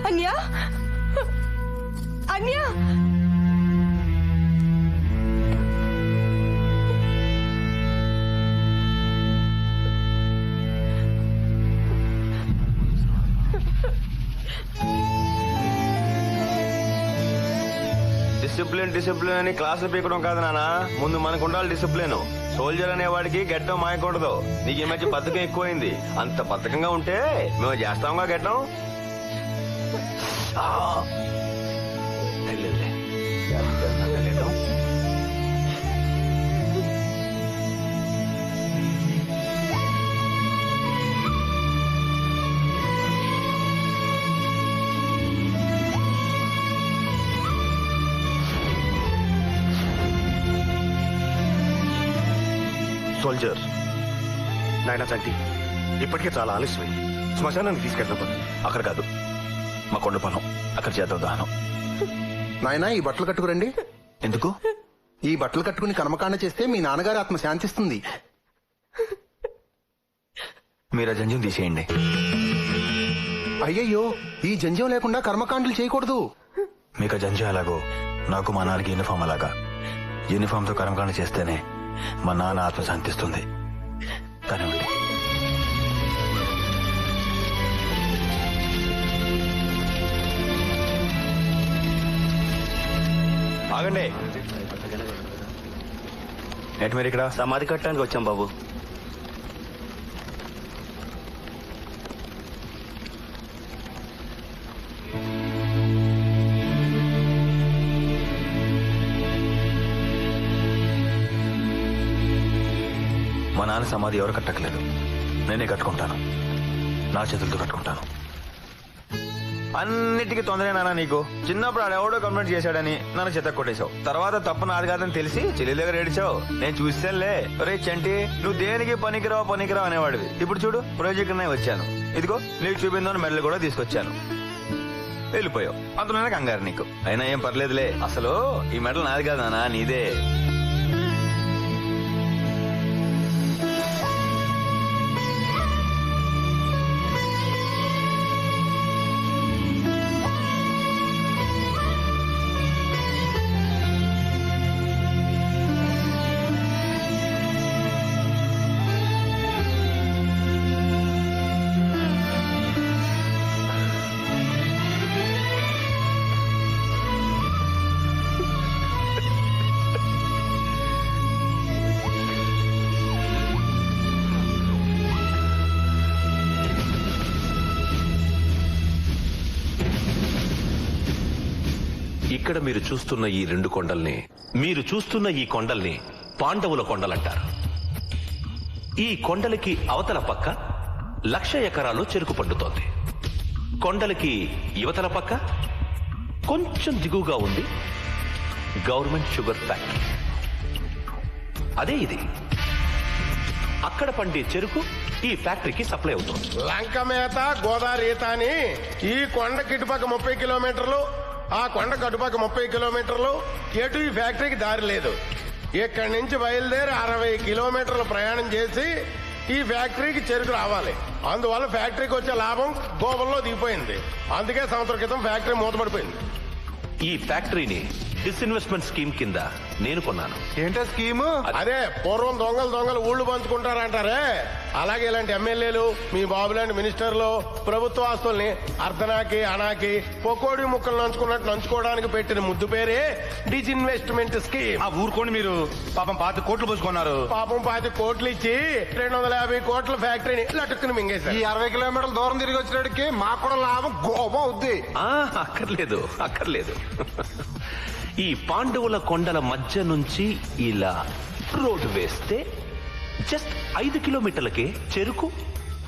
అన్య అన్య డిసిప్లిన్ అని క్లాసులు పీకడం కాదు నాన్న, ముందు మనకు ఉండాలి డిసిప్లిన్. సోల్జర్ అనేవాడికి గెట్టం మాయకూడదు. నీకు ఈ మధ్య బద్ధకం ఎక్కువైంది. అంత బద్ధకంగా ఉంటే మేము చేస్తాంగా గెట్టం. సోల్జర్ నాయనా చంటి, ఇప్పటికే చాలా ఆలస్యమైంది. శ్మశానానికి తీసుకెళ్తాం. అక్కడ కాదు, మా కొండ పొలం, అక్కడ చేద్దాం దహనం. నాయనా ఈ బట్టలు కట్టుకురండి. ఎందుకు? ఈ బట్టలు కట్టుకుని కర్మకాండ చేస్తే మీ నాన్నగారి ఆత్మ శాంతిస్తుంది. మీరు ఆ జంజం తీసేయండి. అయ్యయ్యో, ఈ జంజం లేకుండా కర్మకాండలు చేయకూడదు. మీకు ఆ జంజం ఎలాగో నాకు మా నాన్నకి యూనిఫామ్ అలాగా. యూనిఫామ్ తో కర్మకాండ చేస్తేనే మా నాన్న ఆత్మ శాంతిస్తుంది. కానివ్వండి. ఆగండి. ఏంటి మీరు ఇక్కడ? సమాధి కట్టడానికి వచ్చాం బాబు. మా నాన్న సమాధి ఎవరు కట్టట్లేదు, నేనే కట్టుకుంటాను. నా చేతులతో కట్టుకుంటాను. అన్నిటికీ తొందరేనా నీకు? చిన్నప్పుడు ఆడెవడో కంప్లైంట్ చేశాడని నన్ను చెత్త కొట్టేశావు. తర్వాత తప్పు నాది కాదని తెలిసి చెల్లి దగ్గర ఏడిచావు. నేను చూస్తేలే, రే చంటి నువ్వు దేనికి పనికిరావు అనేవాడివి. ఇప్పుడు చూడు, ప్రాజెక్ట్ వచ్చాను. ఇదిగో నీకు చూపిందని మెడలు కూడా తీసుకొచ్చాను. వెళ్ళిపోయావు. అందులోనే కంగారు నీకు. అయినా ఏం పర్లేదులే. అసలు ఈ మెడల్ నాది కాదు నాన్న, నీదే. ఇక్కడ మీరు చూస్తున్న ఈ కొండల్ని పాండవుల కొండలంటారు. ఈ కొండలకి అవతల పక్క 1,00,000 ఎకరాలు చెరుకు పండుతోంది. కొండలకి యువతల పక్క కొంచెం దిగువగా ఉంది గవర్నమెంట్ షుగర్ ఫ్యాక్టరీ. అదే ఇది. అక్కడ పండే చెరుకు ఈ ఫ్యాక్టరీకి సప్లై అవుతుంది. లంక మేత గోదావరి ఈత అని ఈ కొండ కిటుపక్క 30 కిలోమీటర్లు, ఆ కొండ కటుపక్క 30 కిలోమీటర్లు. ఎటు ఈ ఫ్యాక్టరీకి దారి లేదు. ఇక్కడి నుంచి బయలుదేరి 60 కిలోమీటర్లు ప్రయాణం చేసి ఈ ఫ్యాక్టరీకి చెరుకు రావాలి. అందువల్ల ఫ్యాక్టరీకి వచ్చే లాభం గోబల్లో దిగిపోయింది. అందుకే సంవత్సరం క్రితం ఫ్యాక్టరీ మూతపడిపోయింది. ఈ ఫ్యాక్టరీని డిస్ఇన్వెస్ట్మెంట్ స్కీమ్ కింద నేను కొన్నాను. ఏంటో స్కీము? అదే పూర్వం దొంగలు ఊళ్ళు పంచుకుంటారంటారే, అలాగే ఇలాంటి ఎమ్మెల్యేలు, మీ బాబు లాంటి మినిస్టర్లు ప్రభుత్వ ఆస్తుల్ని అర్ధనాకి అనాకి పొకోడి ముక్కలు నంచుకున్నట్టు నంచుకోవడానికి పెట్టిన ముద్దు పేరే డిస్ఇన్వెస్ట్మెంట్ స్కీమ్. ఆ ఊరుకోండి మీరు. పాపం 5 కోట్లు పోసుకున్నారు. పాపం 5 కోట్లు ఇచ్చి 250 కోట్ల ఫ్యాక్టరీని లటుక్కుని మింగేశారు. ఈ 60 కిలోమీటర్ల దూరం తిరిగి వచ్చినడికి మాకు కూడా లాభం గోబా అవుద్ది. అక్కర్లేదు. ఈ పాండవుల కొండల మధ్య నుంచి ఇలా రోడ్డు వేస్తే జస్ట్ 5 కిలోమీటర్లకే చెరుకు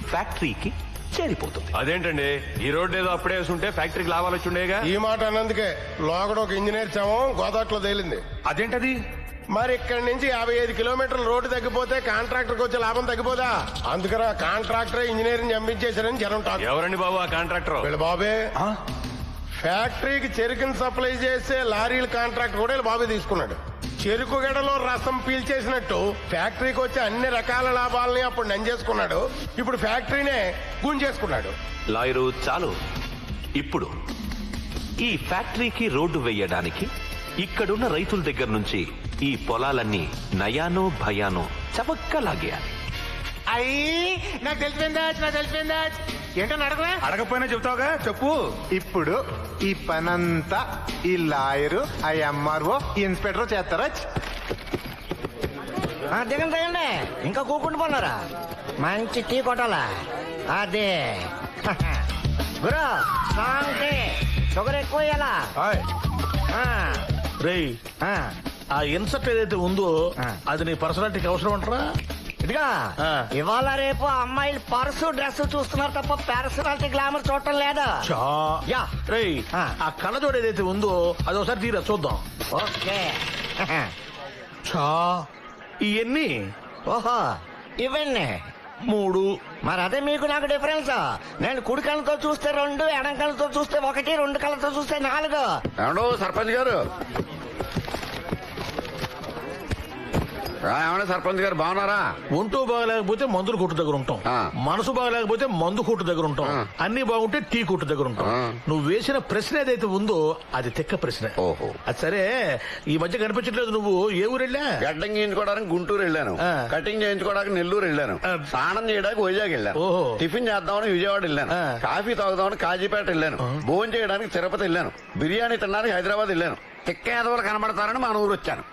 ఫ్యాక్టరీకి చేరిపోతుంది. అదేంటండి, ఈ రోడ్డు ఏదో అప్పుడే వేసుంటే ఫ్యాక్టరీకి లాభాలు వచ్చి ఉండేగా. ఈ మాట అన్నందుకే లోగడ ఒక ఇంజనీర్ శవం గోదాట్లో తేలింది. అదేంటది? మరి ఇక్కడి నుంచి 55 కిలోమీటర్ల రోడ్డు తగ్గిపోతే కాంట్రాక్టర్కి వచ్చే లాభం తగ్గిపోదా? అందుకని కాంట్రాక్టర్ ఇంజనీరింగ్ చంపించేశారని జనం టాక్. ఎవరండి బాబు ఆ కాంట్రాక్టర్? వీళ్ళ బాబే. ఫ్యాక్టరీకి చెరుకుని సప్లై చేసే లారీల కాంట్రాక్ట్ కూడా వీళ్ళ బాబే తీసుకున్నాడు. చెరుకు గడలో రసం పీల్చేసినట్టు ఫ్యాక్టరీకి వచ్చే అన్ని రకాల లాభాలని అప్పుడు నంజేసుకున్నాడు. ఇప్పుడు ఫ్యాక్టరీనే గుంజేసుకున్నాడు. లాయరు చాలు, ఇప్పుడు ఈ ఫ్యాక్టరీకి రోడ్డు వేయడానికి ఇక్కడున్న రైతుల దగ్గర నుంచి ఈ పొలాలన్నీ నయానో భయానో చవక్క లాగేయాలి. అయ్యి నాకు తెలిసిపోయిందా ఏంటో అడగరా? అడగపోయినా చెప్తావుగా, చెప్పు. ఇప్పుడు ఈ పనంతా ఈ లాయరు ఆ ఎంఆర్ఓ ఈ ఇన్స్పెక్టర్ చేస్తారా? దిగండి ఇంకా కూకుంటూ పోన్నారా? మంచి టీ కొట్టాలా? అదే గురు స్ట్రాంగ్ టీ, షుగర్ ఎక్కువ వేయాలా? రేయ్, ఆ ఇన్సర్ట్ ఏదైతే ఉందో అది నీ పర్సనాలిటీకి అవసరం అంటారా? ఇదిగా ఆ. ఇవాళ రేపు అమ్మాయిలు పర్సు డ్రెస్ చూస్తున్నారు తప్ప పర్సనాలిటీ గ్లామర్ చూడటం లేదా? చా. యా. రేయ్, ఆ. ఆ కళ్ళజోడు ఏదైతే ఉందో అది ఒకసారి తీరా చూద్దాం. ఓకే. చా. ఇవన్నీ ఓహో ఇవన్నీ 3. మరి అదే మీకు నాకు డిఫరెన్స్. నేను కుడి కళ్ళతో చూస్తే 2, ఎడం కళ్ళతో చూస్తే 1, 2 కళ్ళతో చూస్తే 4. ఏమండో సర్పంచ్ గారు, ఏమన్నా సర్పంచ్ గారు బాగున్నారా? ఒంటూ బాగలేకపోతే మందుల కొట్టు దగ్గర ఉంటాం, ఆ. మనసు బాగలేకపోతే మందు కొట్టు దగ్గర ఉంటాం, ఆ. అన్ని బాగుంటే టీ కొట్టు దగ్గర ఉంటాం. ఆ. నువ్వు వేసిన ప్రశ్న ఏదైతే ఉందో అది తెక్క ప్రశ్న. ఓహో. అది సరే, ఈ మధ్య కనిపించట్లేదు. నువ్వు ఏ ఊరెళ్ళా? గడ్డం చేయించుకోవడానికి గుంటూరు వెళ్ళాను, ఆ. కటింగ్ చేయించుకోవడానికి నెల్లూరు వెళ్ళాను, ఆ. స్నానం చేయడానికి వైజాగ్ వెళ్ళాను, ఓహో. టిఫిన్ చేద్దామని విజయవాడ వెళ్ళాను, ఆ. కాఫీ తాగుదామని కాజీపేట వెళ్ళాను, భోజనం చేయడానికి తిరుపతి వెళ్ళాను, బిర్యానీ తినడానికి హైదరాబాద్ వెళ్ళాను. తిక్క యాదవులు కనబడతారని మన ఊరు వచ్చాను.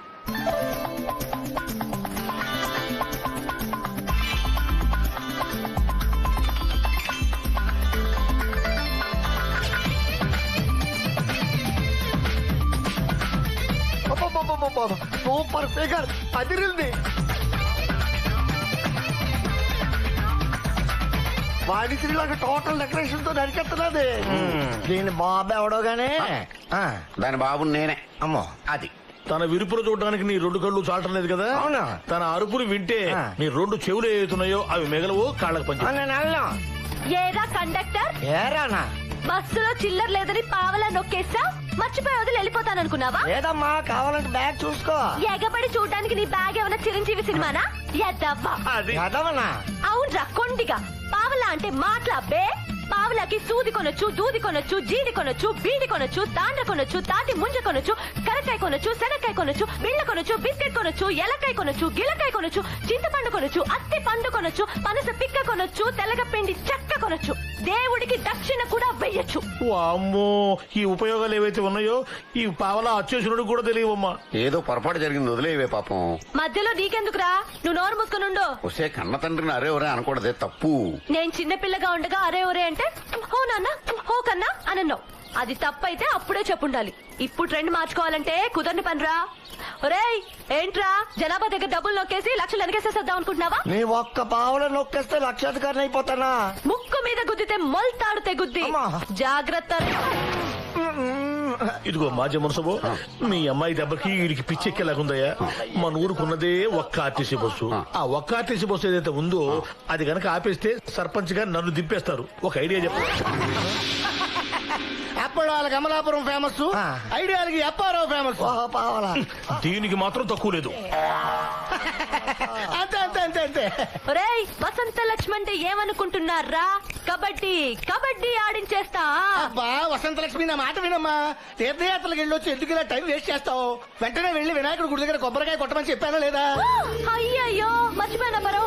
సూపర్ ఫిగర్ అదిరింది. వాడిశ్రీలాగా టోటల్ డెకరేషన్ తో నరికెత్తది. దీని బాబు ఎవడో గానీ దాని బాబు నేనే. అమ్మో అది తన విరుపులు చూడడానికి నీ 2 కళ్ళు చాలటం లేదు కదా? అవునా? తన అరుపులు వింటే ఆ. నీ 2 చెవులు ఏతున్నాయో అవి మిగలవు, కాళ్ళకు పంచి. నేను వెళ్ళాం. ఏరా కండక్టర్, ఏరానా? బస్సులో చిల్లర లేదని పావలా నొక్కేసా, మర్చిపోయి వదిలి వెళ్ళిపోతాననుకున్నావా? ఏదమ్మా కావాలంటే బ్యాగ్ చూసుకో. ఎగబడి చూడడానికి నీ బ్యాగ్ ఏమైనా చిరంజీవి సినిమానా? ఎద్దవ్వా. ఎదవనా? అవునరా కొండిగా. పావలా అంటే మాట్లాబే. పావలాకి సూది కొనొచ్చు, దూది కొనొచ్చు, జీడి కొనొచ్చు, బీడి కొనొచ్చు, తాండ్ర కొనొచ్చు, తాటి ముంజ కొనొచ్చు, కరకాయ కొనొచ్చు, శనక్కాయ కొనొచ్చు, బిళ్ళ కొనొచ్చు, బిస్కెట్ కొనొచ్చు, ఎలకాయ కొనొచ్చు, గిలకాయ కొనొచ్చు, చింతపండు కొనొచ్చు, అత్తి పండు కొనొచ్చు, పనస పిక్క కొనొచ్చు, తెల్లగపిండి చెక్క కొనొచ్చు, దేవుడికి దక్షిణ కూడా వెయ్యొచ్చు. అమ్మో, ఈ ఉపయోగాలు ఏవైతే ఉన్నాయో ఈ పావలా అచ్చేసుడు కూడా తెలియవమ్మా. ఏదో పొరపాటు జరిగింది, వదిలేవే పాపం. మధ్యలో నీకెందుకురా? నువ్వు నోరు మూసుకునుండు. వస్తే కన్న తండ్రిని అరే ఒరే అనకూడదే, తప్పు. నేను చిన్నపిల్లగా ఉండగా అరే ఒరే అంటే హో నాన్న హో కన్నా అనన్నావు. అది తప్పైతే అప్పుడే చెప్పుండాలి. ఇప్పుడు ట్రెండ్ మార్చుకోవాలంటే కుదరని పనిరా. ఒరేయ్ ఏంట్రా, జనాభా దగ్గర డబ్బులు నొక్కేసి లక్షలు వెనకేసేద్దాం అనుకుంటున్నావా? నీ ఒక్క పావులో నొక్కేస్తే లక్షాధికారిని అయిపోతానా? ముక్కు మీద గుద్దితే మొల్తాడు తెగుద్ది. అమ్మా. జాగ్రత్త. ఇదిగో మాజీ మనసుబో, మీ అమ్మాయి దెబ్బకి వీడికి పిచ్చెక్కేలాగుందయ్యా. మన ఊరుకున్నదే ఒక్క ఆర్టీసీ బస్సు. ఆ ఒక్క ఆర్టీసీ బస్సు ఏదైతే ఉందో అది గనక ఆపేస్తే సర్పంచ్ గా నన్ను దింపేస్తారు. ఒక ఐడియా చెప్పు. అప్పడాలకి అమలాపురం ఫేమస్, ఆ. ఐడియాలకి అప్పారావు ఫేమస్. ఓహో పావలా. దీనికి మాత్రం తక్కువ లేదు. అంతే అంతే అంతే అంతే. ఒరేయ్ వసంత లక్ష్మి అంటే ఏమనుకుంటున్నారా? కబడ్డీ కబడ్డీ ఆడించేస్తా. అబ్బా వసంత లక్ష్మి, నా మాట వినమ్మా. తీర్థయాత్రలకు వెళ్ళొచ్చి ఎందుకు ఇలా టైం వేస్ట్ చేస్తావు? వెంటనే వెళ్ళి వినాయకుడి గుడి దగ్గర కొబ్బరికాయ కొట్టమని చెప్పానా లేదా? అయ్యయ్యో మర్చిపోయినా పరో.